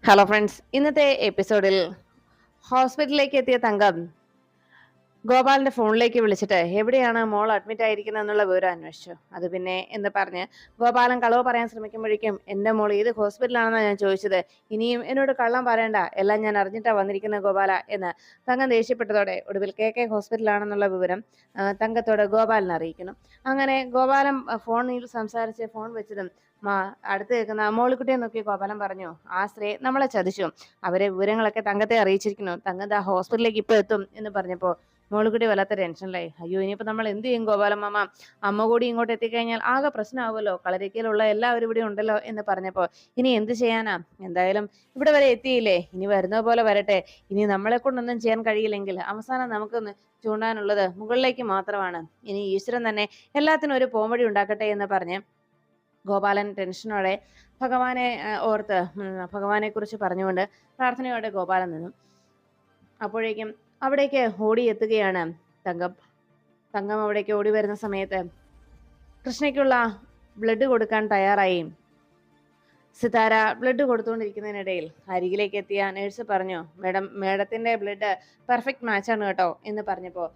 Hello friends, ഇന്നത്തെ എപ്പിസോഡിൽ ഹോസ്പിറ്റലിലേക്ക് എത്തിയ തങ്കം ഗോപാലിന്റെ ഫോണിലേക്ക് വിളിച്ചിട്ട് എവിടെയാണ് മോൾ അഡ്മിറ്റ് ആയിരിക്കുന്നത് എന്നുള്ള വിവരം അന്വേഷിച്ചു. അത് പിന്നെ എന്ന് പറഞ്ഞ് ഗോപാലൻ കളവ് പറയാൻ ശ്രമിക്കുമ്പോഴേക്കും എന്റെ മോൾ ഏത് ഹോസ്പിറ്റലാണെന്നാണ് ഞാൻ ചോദിച്ചത്, ഇനിയും എന്നോട് കള്ളം പറയണ്ട, എല്ലാം ഞാൻ അറിഞ്ഞിട്ടാ വന്നിരിക്കുന്നത് ഗോപാല എന്ന് തങ്കം ദേഷ്യപ്പെട്ടതോടെ ഒടുവിൽ KK ഹോസ്പിറ്റലാണെന്നുള്ള വിവരം തങ്കത്തോട് ഗോപാലനെ അറിയിക്കുന്നു. അങ്ങനെ ഗോപാലൻ ഫോണിൽ സംസാരിച്ച് ഫോൺ വെച്ചതും അടുത്ത് കേൾക്കുന്ന മോളിക്കുട്ടിയെ നോക്കി ഗോപാലൻ പറഞ്ഞു, ആ സ്ത്രീ നമ്മളെ ചതിച്ചു, അവരെ വിവരങ്ങളൊക്കെ തങ്കത്തെ അറിയിച്ചിരിക്കുന്നു, തങ്കം ആ ഹോസ്പിറ്റലിലേക്ക് ഇപ്പൊ എത്തും എന്ന് പറഞ്ഞപ്പോ മോളുകുട്ടി വല്ലാത്ത ടെൻഷനിലായി. അയ്യോ, ഇനിയിപ്പോ നമ്മൾ എന്ത് ചെയ്യും ഗോപാലൻ മാമ, അമ്മ കൂടി ഇങ്ങോട്ട് എത്തിക്കഴിഞ്ഞാൽ ആകെ പ്രശ്നമാവുമല്ലോ, കളരിക്കയിലുള്ള എല്ലാവരും ഇവിടെ ഉണ്ടല്ലോ എന്ന് പറഞ്ഞപ്പോ ഇനി എന്ത് ചെയ്യാനാ, എന്തായാലും ഇവിടെ വരെ എത്തിയില്ലേ, ഇനി വരുന്നത് പോലെ വരട്ടെ, ഇനി നമ്മളെ കൊണ്ടൊന്നും ചെയ്യാൻ കഴിയില്ലെങ്കിൽ അവസാനം നമുക്കൊന്ന് ചൂണ്ടാനുള്ളത് മുകളിലേക്ക് മാത്രമാണ്, ഇനി ഈശ്വരൻ തന്നെ എല്ലാത്തിനും ഒരു പോംവഴി ഉണ്ടാക്കട്ടെ എന്ന് പറഞ്ഞ് ഗോപാലൻ ടെൻഷനോടെ ഭഗവാനെ ഓർത്ത് ഭഗവാനെ കുറിച്ച് പറഞ്ഞുകൊണ്ട് പ്രാർത്ഥനയോടെ ഗോപാലൻ നിന്നു. അപ്പോഴേക്കും അവിടേക്ക് ഓടിയെത്തുകയാണ് തങ്കം. തങ്കം അവിടേക്ക് ഓടി വരുന്ന സമയത്ത് കൃഷ്ണയ്ക്കുള്ള ബ്ലഡ് കൊടുക്കാൻ തയ്യാറായി. സിതാര ബ്ലഡ് കൊടുത്തുകൊണ്ടിരിക്കുന്നതിനിടയിൽ അരികിലേക്ക് എത്തിയ നേഴ്സ് പറഞ്ഞു, മേഡത്തിന്റെ ബ്ലഡ് പെർഫെക്റ്റ് മാച്ചാണ് കേട്ടോ എന്ന് പറഞ്ഞപ്പോ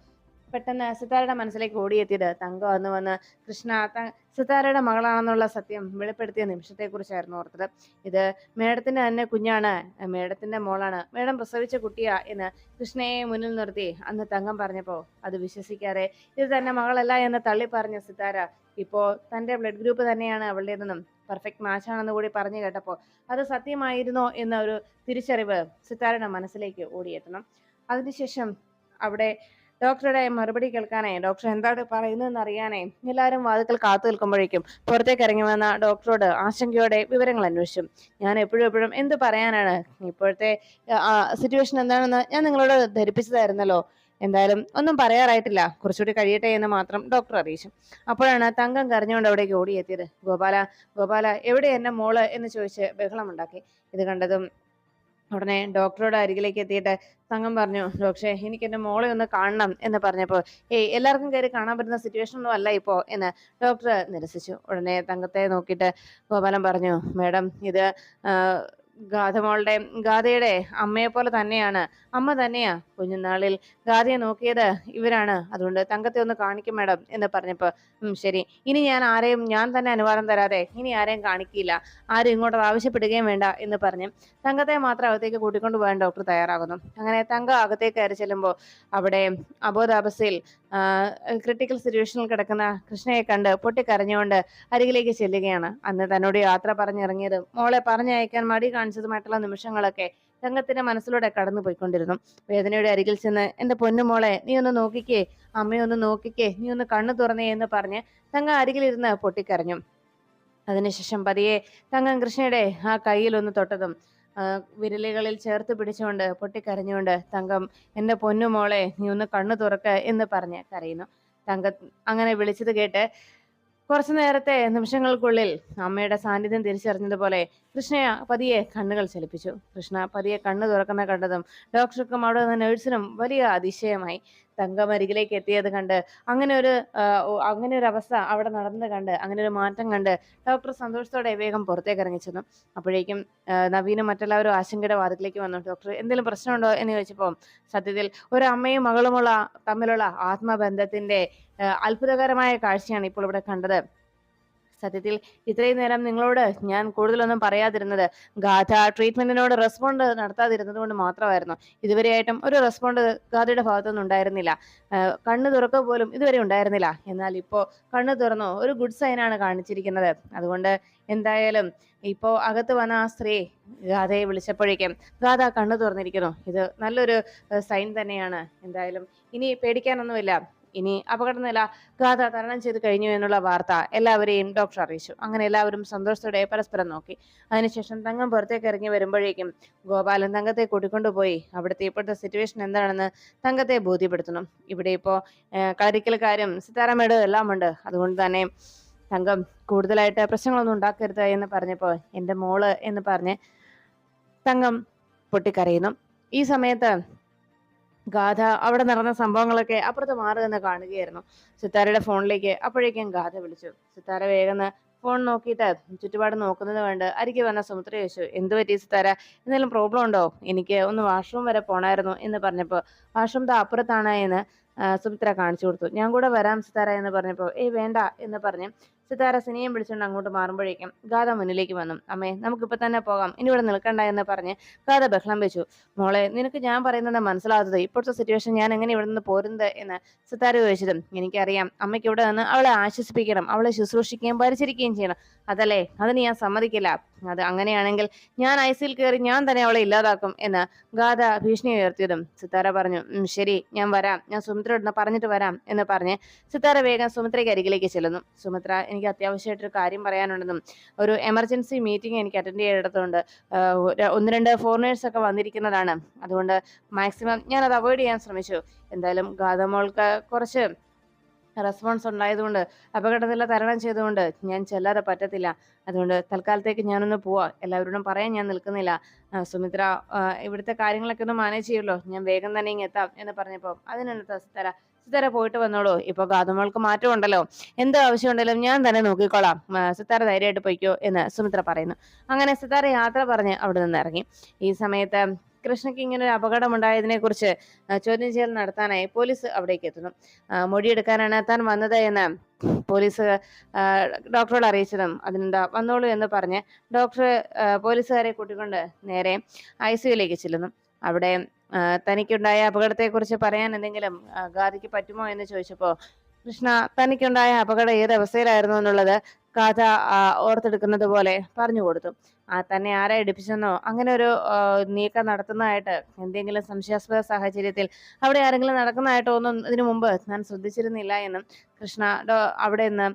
പെട്ടെന്ന് സിതാരയുടെ മനസ്സിലേക്ക് ഓടിയെത്തിയത് തങ്കം അന്ന് വന്ന് കൃഷ്ണ സിതാരയുടെ മകളാണെന്നുള്ള സത്യം വെളിപ്പെടുത്തിയ നിമിഷത്തെക്കുറിച്ചായിരുന്നു ഓർത്തത്. ഇത് മേഡത്തിന്റെ തന്നെ കുഞ്ഞാണ്, മേഡത്തിന്റെ മോളാണ്, മേഡം പ്രസവിച്ച കുട്ടിയാ എന്ന് കൃഷ്ണയെ മുന്നിൽ നിർത്തി അന്ന് തങ്കം പറഞ്ഞപ്പോ അത് വിശ്വസിക്കാതെ ഇത് തന്നെ മകളല്ല എന്ന് തള്ളി പറഞ്ഞ സിതാര ഇപ്പോ തന്റെ ബ്ലഡ് ഗ്രൂപ്പ് തന്നെയാണ് അവളുടേതെന്നും പെർഫെക്റ്റ് മാച്ചാണെന്ന് കൂടി പറഞ്ഞു കേട്ടപ്പോ അത് സത്യമായിരുന്നോ എന്ന ഒരു തിരിച്ചറിവ് സിതാരയുടെ മനസ്സിലേക്ക് ഓടിയെത്തണം. അതിനുശേഷം അവിടെ ഡോക്ടറുടെ മറുപടി കേൾക്കാനായി, ഡോക്ടർ എന്താണ് പറയുന്നതെന്ന് അറിയാനേ എല്ലാവരും വാതിൽക്കൽ കാത്തു നിൽക്കുമ്പോഴേക്കും പുറത്തേക്ക് ഇറങ്ങി വന്ന ഡോക്ടറോട് ആശങ്കയോടെ വിവരങ്ങൾ അന്വേഷിച്ചു. ഞാൻ എപ്പോഴും എന്ത് പറയാനാണ്, ഇപ്പോഴത്തെ സിറ്റുവേഷൻ എന്താണെന്ന് ഞാൻ നിങ്ങളോട് ധരിപ്പിച്ചതായിരുന്നല്ലോ, എന്തായാലും ഒന്നും പറയാറായിട്ടില്ല, കുറച്ചുകൂടി കഴിയട്ടെ എന്ന് മാത്രം ഡോക്ടർ അറിയിച്ചു. അപ്പോഴാണ് തങ്കം കരഞ്ഞുകൊണ്ട് അവിടേക്ക് ഓടിയെത്തിയത്. ഗോപാല എവിടെ എന്റെ മോള് എന്ന് ചോദിച്ച് ബഹളമുണ്ടാക്കി. ഇത് കണ്ടതും ഉടനെ ഡോക്ടറുടെ അരികിലേക്ക് എത്തിയിട്ട് തങ്കം പറഞ്ഞു, ഡോക്ടറെ എനിക്ക് എന്റെ മോളെ ഒന്ന് കാണണം എന്ന് പറഞ്ഞപ്പോൾ എല്ലാവർക്കും കയറി കാണാൻ പറ്റുന്ന സിറ്റുവേഷൻ ഒന്നും അല്ല ഇപ്പോ എന്ന് ഡോക്ടർ നിരസിച്ചു. ഉടനെ തങ്കത്തെ നോക്കിയിട്ട് ഗോപാലൻ പറഞ്ഞു, മേഡം ഇത് ഗാഥയുടെ അമ്മയെ പോലെ തന്നെയാണ്, അമ്മ തന്നെയാ കുഞ്ഞുനാളിൽ ഗാഥയെ നോക്കിയത് ഇവരാണ്, അതുകൊണ്ട് തങ്കത്തെ ഒന്ന് കാണിക്കും മേഡം എന്ന് പറഞ്ഞപ്പോ ശരി, ഇനി ഞാൻ തന്നെ അനുവാദം തരാതെ ഇനി ആരെയും കാണിക്കില്ല, ആരും ഇങ്ങോട്ട് ആവശ്യപ്പെടുകയും വേണ്ട എന്ന് പറഞ്ഞ് തങ്കത്തെ മാത്രം അകത്തേക്ക് കൂട്ടിക്കൊണ്ടു പോകാൻ ഡോക്ടർ തയ്യാറാകുന്നു. അങ്ങനെ തങ്കം അകത്തേക്ക് കയറി ചെല്ലുമ്പോൾ അവിടെ അബോധാവസ്ഥയിൽ ക്രിട്ടിക്കൽ സിറ്റുവേഷനിൽ കിടക്കുന്ന കൃഷ്ണയെ കണ്ട് പൊട്ടിക്കരഞ്ഞുകൊണ്ട് അരികിലേക്ക് ചെല്ലുകയാണ്. അന്ന് തന്നോട് യാത്ര പറഞ്ഞിറങ്ങിയതും മോളെ പറഞ്ഞയക്കാൻ മടി കാണിച്ചതുമായിട്ടുള്ള നിമിഷങ്ങളൊക്കെ തങ്കത്തിന്റെ മനസ്സിലൂടെ കടന്നു പോയിക്കൊണ്ടിരുന്നു. വേദനയുടെ അരികിൽ ചെന്ന് എന്റെ പൊന്നുമോളെ നീ ഒന്ന് നോക്കിക്കേ, അമ്മയൊന്ന് നോക്കിക്കേ, നീ ഒന്ന് കണ്ണു തുറന്നേ എന്ന് പറഞ്ഞ് തങ്കം അരികിലിരുന്ന് പൊട്ടിക്കരഞ്ഞു. അതിനുശേഷം പതിയെ തങ്കം കൃഷ്ണയുടെ ആ കയ്യിൽ ഒന്ന് തൊട്ടതും വിരലുകളിൽ ചേർത്ത് പിടിച്ചുകൊണ്ട് പൊട്ടിക്കരഞ്ഞുകൊണ്ട് തങ്കം എന്റെ പൊന്നുമോളെ നീ ഒന്ന് കണ്ണു തുറക്ക എന്ന് പറഞ്ഞ് കരയുന്നു. അങ്ങനെ വിളിച്ചത് കേട്ട് കുറച്ചു നേരത്തെ നിമിഷങ്ങൾക്കുള്ളിൽ അമ്മയുടെ സാന്നിധ്യം തിരിച്ചറിഞ്ഞതുപോലെ കൃഷ്ണ പതിയെ കണ്ണുകൾ ചലിപ്പിച്ചു. കൃഷ്ണ പതിയെ കണ്ണു തുറക്കുന്ന കണ്ടതും ഡോക്ടർക്കും അവിടെ നിന്ന് നഴ്സിനും വലിയ അതിശയമായി. തങ്കം അരികിലേക്ക് എത്തിയത് കണ്ട് അങ്ങനെ ഒരു അവസ്ഥ അവിടെ നടന്നത് കണ്ട്, അങ്ങനെ ഒരു മാറ്റം കണ്ട് ഡോക്ടർ സന്തോഷത്തോടെ വേഗം പുറത്തേക്ക് ഇറങ്ങിച്ചെന്നു. അപ്പോഴേക്കും നവീനും മറ്റെല്ലാവരും ആശങ്കയുടെ വാതിലേക്ക് വന്നു. ഡോക്ടർ എന്തെങ്കിലും പ്രശ്നമുണ്ടോ എന്ന് ചോദിച്ചപ്പോൾ സത്യത്തിൽ ഒരു അമ്മയും മകളുമുള്ള തമ്മിലുള്ള ആത്മബന്ധത്തിന്റെ അത്ഭുതകരമായ കാഴ്ചയാണ് ഇപ്പോൾ ഇവിടെ കണ്ടത്. സത്യത്തിൽ ഇത്രയും നേരം നിങ്ങളോട് ഞാൻ കൂടുതലൊന്നും പറയാതിരുന്നത് ഗാഥ ട്രീറ്റ്മെന്റിനോട് റെസ്പോണ്ട് നടത്താതിരുന്നത് കൊണ്ട് മാത്രമായിരുന്നു. ഇതുവരെയായിട്ടും ഒരു റെസ്പോണ്ട് ഗാഥയുടെ ഭാഗത്തുനിന്ന് ഉണ്ടായിരുന്നില്ല, കണ്ണു തുറക്കുക പോലും ഇതുവരെ ഉണ്ടായിരുന്നില്ല. എന്നാൽ ഇപ്പോ കണ്ണു തുറന്നു, ഒരു ഗുഡ് സൈനാണ് കാണിച്ചിരിക്കുന്നത്. അതുകൊണ്ട് എന്തായാലും ഇപ്പോ അകത്ത് വന്ന ആ സ്ത്രീ ഗാഥയെ വിളിച്ചപ്പോഴേക്കും ഗാഥ കണ്ണു തുറന്നിരിക്കുന്നു. ഇത് നല്ലൊരു സൈൻ തന്നെയാണ്. എന്തായാലും ഇനി പേടിക്കാനൊന്നുമില്ല, ഇനി അപകടനില ഗാഥ തരണം ചെയ്ത് കഴിഞ്ഞു എന്നുള്ള വാർത്ത എല്ലാവരെയും ഡോക്ടർ അറിയിച്ചു. അങ്ങനെ എല്ലാവരും സന്തോഷത്തോടെ പരസ്പരം നോക്കി. അതിനുശേഷം തങ്കം പുറത്തേക്ക് ഇറങ്ങി വരുമ്പോഴേക്കും ഗോപാലൻ തങ്കത്തെ കൂട്ടിക്കൊണ്ടുപോയി അവിടുത്തെ ഇപ്പോഴത്തെ സിറ്റുവേഷൻ എന്താണെന്ന് തങ്കത്തെ ബോധ്യപ്പെടുത്തണം. ഇവിടെ ഇപ്പോ കളരിക്കൽക്കാരും സിതാരാമേടും എല്ലാം ഉണ്ട്, അതുകൊണ്ട് തന്നെ തങ്കം കൂടുതലായിട്ട് പ്രശ്നങ്ങളൊന്നും ഉണ്ടാക്കരുത് എന്ന് പറഞ്ഞപ്പോ എന്റെ മോള് എന്ന് പറഞ്ഞ് തങ്കം പൊട്ടിക്കരയുന്നു. ഈ സമയത്ത് ഗാഥ അവിടെ നടന്ന സംഭവങ്ങളൊക്കെ അപ്പുറത്ത് മാറി നിന്ന് കാണുകയായിരുന്നു സിത്താരയുടെ ഫോണിലേക്ക്. അപ്പോഴേക്കും ഗാഥ വിളിച്ചു. സിത്താര വേഗം ഫോൺ നോക്കിയിട്ട് ചുറ്റുപാട് നോക്കുന്നത് കണ്ട് അരികെ വന്ന സുമിത്ര ചോദിച്ചു, എന്ത് പറ്റി സിത്താര, എന്തെങ്കിലും പ്രോബ്ലം ഉണ്ടോ? എനിക്ക് ഒന്ന് വാഷ്റൂം വരെ പോണായിരുന്നു എന്ന് പറഞ്ഞപ്പോൾ, വാഷ്റൂം ദാ അപ്പുറത്താണ് എന്ന് സുമിത്ര കാണിച്ചു കൊടുത്തു. ഞാൻ കൂടെ വരാം സിത്താര എന്ന് പറഞ്ഞപ്പോൾ, ഏയ് വേണ്ട എന്ന് പറഞ്ഞ് സിത്താര സിനിയും പിടിച്ചുകൊണ്ട് അങ്ങോട്ട് മാറുമ്പോഴേക്കും ഗാഥ മുന്നിലേക്ക് വന്നു. അമ്മേ, നമുക്കിപ്പോൾ തന്നെ പോകാം, ഇനി ഇവിടെ നിൽക്കണ്ട എന്ന് പറഞ്ഞ് ഗാഥ ബഹളം വെച്ചു. മോളെ, നിനക്ക് ഞാൻ പറയുന്നത് മനസ്സിലാവാത്തത്, ഇപ്പോഴത്തെ സിറ്റുവേഷൻ ഞാൻ എങ്ങനെ ഇവിടെ നിന്ന് പോരുന്നത് എന്ന് സിത്താര ചോദിച്ചതും, എനിക്കറിയാം അമ്മയ്ക്ക് ഇവിടെ നിന്ന് അവളെ ആശ്വസിപ്പിക്കണം, അവളെ ശുശ്രൂഷിക്കുകയും പരിചരിക്കുകയും ചെയ്യണം, അതല്ലേ? അതിന് ഞാൻ സമ്മതിക്കില്ല. അത് അങ്ങനെയാണെങ്കിൽ ഞാൻ ഐസിയിൽ കയറി ഞാൻ തന്നെ അവളെ ഇല്ലാതാക്കും എന്ന് ഗാഥ ഭീഷണി ഉയർത്തിയതും സിത്താര പറഞ്ഞു, ശരി, ഞാൻ വരാം, ഞാൻ സുമിത്രയോട് പറഞ്ഞിട്ട് വരാം എന്ന് പറഞ്ഞ് സിത്താര വേഗം സുമിത്രയ്ക്ക് അരികിലേക്ക് ചെല്ലുന്നു. സുമിത്ര, എനിക്ക് അത്യാവശ്യമായിട്ടൊരു കാര്യം പറയാനുണ്ടെന്നും ഒരു എമർജൻസി മീറ്റിംഗ് എനിക്ക് അറ്റൻഡ് ചെയ്യേണ്ടതുണ്ട്, ഒന്ന് രണ്ട് ഫോറിനേഴ്സ് ഒക്കെ വന്നിരിക്കുന്നതാണ്, അതുകൊണ്ട് മാക്സിമം ഞാൻ അത് അവോയ്ഡ് ചെയ്യാൻ ശ്രമിച്ചു. എന്തായാലും ഗാഥ മോൾക്ക് കുറച്ച് റെസ്പോൺസ് ഉണ്ടായതുകൊണ്ട്, അപകടനില തരണം ചെയ്തുകൊണ്ട് ഞാൻ ചെല്ലാതെ പറ്റത്തില്ല, അതുകൊണ്ട് തൽക്കാലത്തേക്ക് ഞാനൊന്ന് പോവാ, എല്ലാവരോടും പറയാൻ ഞാൻ നിൽക്കുന്നില്ല. സുമിത്ര, ഇവിടുത്തെ കാര്യങ്ങളൊക്കെ ഒന്ന് മാനേജ് ചെയ്യുമല്ലോ, ഞാൻ വേഗം തന്നെ ഇങ്ങ് എത്താം എന്ന് പറഞ്ഞപ്പോൾ, അതിനെന്താ സിത്താര, സിത്താര പോയിട്ട് വന്നോളൂ, ഇപ്പൊ ഗാതമോൾക്ക് മാറ്റം ഉണ്ടല്ലോ, എന്ത് ആവശ്യമുണ്ടെങ്കിലും ഞാൻ തന്നെ നോക്കിക്കോളാം, സിത്താര ധൈര്യമായിട്ട് പോയിക്കോ എന്ന് സുമിത്ര പറയുന്നു. അങ്ങനെ സിത്താര യാത്ര പറഞ്ഞ് അവിടെ നിന്ന് ഇറങ്ങി. ഈ സമയത്ത് കൃഷ്ണയ്ക്ക് ഇങ്ങനെ ഒരു അപകടം ഉണ്ടായതിനെ കുറിച്ച് ചോദ്യം ചെയ്യൽ നടത്താനായി പോലീസ് അവിടേക്ക് എത്തുന്നു. മൊഴിയെടുക്കാനാണ് താൻ വന്നത് എന്ന് പോലീസ് ഡോക്ടറോട് അറിയിച്ചതും, അതിനെന്താ വന്നോളൂ എന്ന് പറഞ്ഞ് ഡോക്ടർ പോലീസുകാരെ കൂട്ടിക്കൊണ്ട് നേരെ ICUലേക്ക് ചെല്ലുന്നു. അവിടെ തനിക്കുണ്ടായ അപകടത്തെക്കുറിച്ച് പറയാൻ എന്തെങ്കിലും ഗാഥയ്ക്ക് പറ്റുമോ എന്ന് ചോദിച്ചപ്പോൾ, കൃഷ്ണ തനിക്കുണ്ടായ അപകടം ഏത് അവസ്ഥയിലായിരുന്നു എന്നുള്ളത് കഥ ഓർത്തെടുക്കുന്നത് പോലെ പറഞ്ഞു കൊടുത്തു. തന്നെ ആരെ ഇടിപ്പിച്ചെന്നോ അങ്ങനെ ഒരു നീക്കം നടത്തുന്നതായിട്ട്, എന്തെങ്കിലും സംശയാസ്പദ സാഹചര്യത്തിൽ അവിടെ ആരെങ്കിലും നടക്കുന്നതായിട്ടോ ഒന്നും ഇതിനു മുമ്പ് ഞാൻ ശ്രദ്ധിച്ചിരുന്നില്ല എന്നും കൃഷ്ണ അവിടെ നിന്ന്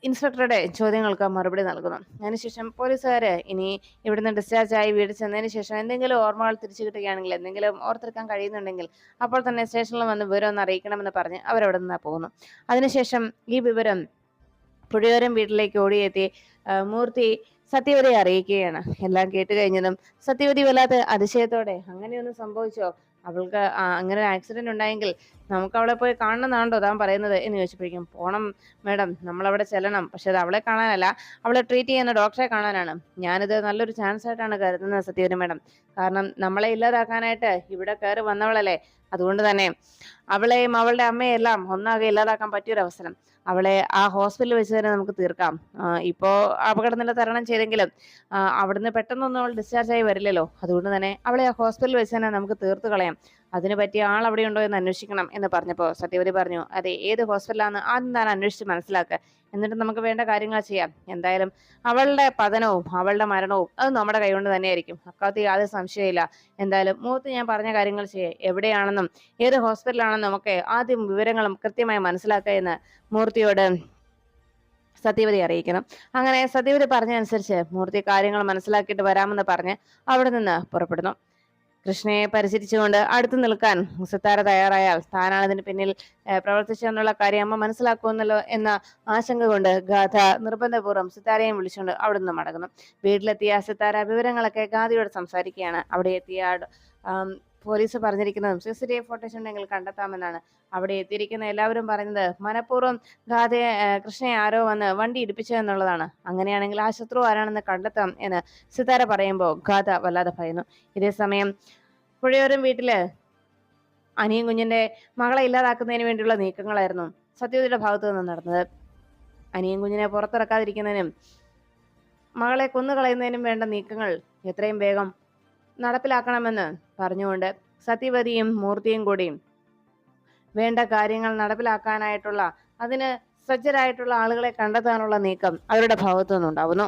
ഇൻസ്പെക്ടറുടെ ചോദ്യങ്ങൾക്ക് മറുപടി നൽകുന്നു. അതിനുശേഷം പോലീസുകാര് ഇനി ഇവിടുന്ന് ഡിസ്ചാർജ് ആയി വീട് ചെന്നതിന് ശേഷം എന്തെങ്കിലും ഓർമ്മകൾ തിരിച്ചു കിട്ടുകയാണെങ്കിൽ, എന്തെങ്കിലും ഓർത്തെടുക്കാൻ കഴിയുന്നുണ്ടെങ്കിൽ അപ്പോൾ തന്നെ സ്റ്റേഷനിൽ വന്ന് വിവരം ഒന്ന് അറിയിക്കണമെന്ന് പറഞ്ഞ് അവരവിടെ നിന്ന് പോകുന്നു. അതിനുശേഷം ഈ വിവരം പുഴയോരം വീട്ടിലേക്ക് ഓടിയെത്തി മൂർത്തി സത്യവതിയെ അറിയിക്കുകയാണ്. എല്ലാം കേട്ട് കഴിഞ്ഞതും സത്യവതി വല്ലാത്ത അതിശയത്തോടെ, അങ്ങനെയൊന്നും സംഭവിച്ചോ, അവൾക്ക് അങ്ങനെ ഒരു ആക്സിഡന്റ് ഉണ്ടായെങ്കിൽ നമുക്ക് അവളെ പോയി കാണണമെന്നാണോ താൻ പറയുന്നത് എന്ന് ചോദിച്ചപ്പോഴേക്കും, പോണം മേഡം, നമ്മളവിടെ ചെല്ലണം, പക്ഷെ അത് അവളെ കാണാനല്ല, അവളെ ട്രീറ്റ് ചെയ്യുന്ന ഡോക്ടറെ കാണാനാണ്. ഞാനിത് നല്ലൊരു ചാൻസ് ആയിട്ടാണ് കരുതുന്നത് സത്യവതി മേഡം, കാരണം നമ്മളെ ഇല്ലാതാക്കാനായിട്ട് ഇവിടെ കയറി വന്നവളല്ലേ, അതുകൊണ്ട് തന്നെ അവളെയും അവളുടെ അമ്മയെല്ലാം ഒന്നാകെ ഇല്ലാതാക്കാൻ പറ്റിയൊരു അവസരം, അവളെ ആ ഹോസ്പിറ്റലിൽ വെച്ച് തന്നെ നമുക്ക് തീർക്കാം. ഇപ്പോ അപകടനില തരണം ചെയ്തെങ്കിലും അവിടുന്ന് പെട്ടെന്നൊന്നും അവൾ ഡിസ്ചാർജ് ആയി വരില്ലല്ലോ, അതുകൊണ്ട് തന്നെ അവളെ ആ ഹോസ്പിറ്റലിൽ വെച്ച് തന്നെ നമുക്ക് തീർത്ത് കളയാം. അതിന് പറ്റിയ ആൾ അവിടെ ഉണ്ടോ എന്ന് അന്വേഷിക്കണം എന്ന് പറഞ്ഞപ്പോൾ സത്യവതി പറഞ്ഞു, അതെ, ഏത് ഹോസ്പിറ്റലാണെന്ന് ആദ്യം താൻ അന്വേഷിച്ച് മനസ്സിലാക്കുക, എന്നിട്ട് നമുക്ക് വേണ്ട കാര്യങ്ങൾ ചെയ്യാം. എന്തായാലും അവളുടെ പതനവും അവളുടെ മരണവും അത് നമ്മുടെ കൈകൊണ്ട് തന്നെയായിരിക്കും, അക്കാലത്ത് യാതൊരു സംശയമില്ല. എന്തായാലും മൂത്ത് ഞാൻ പറഞ്ഞ കാര്യങ്ങൾ ചെയ്യേ, എവിടെയാണെന്നും ഏത് ഹോസ്പിറ്റലാണെന്നും ഒക്കെ ആദ്യം വിവരങ്ങളും കൃത്യമായി മനസ്സിലാക്കുക എന്ന് മൂർത്തിയോട് സത്യവതി അറിയിക്കണം. അങ്ങനെ സത്യവതി പറഞ്ഞനുസരിച്ച് മൂർത്തി കാര്യങ്ങൾ മനസ്സിലാക്കിയിട്ട് വരാമെന്ന് പറഞ്ഞ് അവിടെ നിന്ന് പുറപ്പെടുന്നു. കൃഷ്ണയെ പരിചരിച്ചുകൊണ്ട് അടുത്തു നിൽക്കാൻ സിത്താര തയ്യാറായാൽ താനാണ് ഇതിന് പിന്നിൽ പ്രവർത്തിച്ചെന്നുള്ള കാര്യം അമ്മ മനസ്സിലാക്കുമെന്നല്ലോ എന്ന ആശങ്ക കൊണ്ട് ഗാഥ നിർബന്ധപൂർവ്വം സിത്താരയും വിളിച്ചുകൊണ്ട് അവിടെ നിന്ന് മടങ്ങുന്നു. വീട്ടിലെത്തിയ സിത്താര വിവരങ്ങളൊക്കെ ഗാഥയോട് സംസാരിക്കുകയാണ്. അവിടെ എത്തിയ പോലീസ് പറഞ്ഞിരിക്കുന്നതും CCTV ഫോട്ടോസ് ഉണ്ടെങ്കിൽ കണ്ടെത്താമെന്നാണ്. അവിടെ എത്തിയിരിക്കുന്ന എല്ലാവരും പറയുന്നത് മനഃപൂർവ്വം ഗാഥയെ കൃഷ്ണയെ ആരോ വന്ന് വണ്ടി ഇടിപ്പിച്ചു എന്നുള്ളതാണ്. അങ്ങനെയാണെങ്കിൽ ആ ശത്രു ആരാണെന്ന് കണ്ടെത്താം എന്ന് സിത്താര പറയുമ്പോൾ ഗാഥ വല്ലാതെ ഭയന്നു. ഇതേ സമയം പുഴയോരം വീട്ടില് അനിയൻ കുഞ്ഞിന്റെ മകളെ ഇല്ലാതാക്കുന്നതിന് വേണ്ടിയുള്ള നീക്കങ്ങളായിരുന്നു സത്യവതിയുടെ ഭാഗത്തു നിന്ന് നടന്നത്. അനിയൻ കുഞ്ഞിനെ പുറത്തിറക്കാതിരിക്കുന്നതിനും മകളെ കൊന്നുകളയുന്നതിനും വേണ്ട നീക്കങ്ങൾ എത്രയും വേഗം നടപ്പിലാക്കണമെന്ന് പറഞ്ഞുകൊണ്ട് സത്യവതിയും മൂർത്തിയും കൂടിയും വേണ്ട കാര്യങ്ങൾ നടപ്പിലാക്കാനായിട്ടുള്ള, അതിന് സജ്ജരായിട്ടുള്ള ആളുകളെ കണ്ടെത്താനുള്ള നീക്കം അവരുടെ ഭാഗത്തു നിന്നുണ്ടാവുന്നു.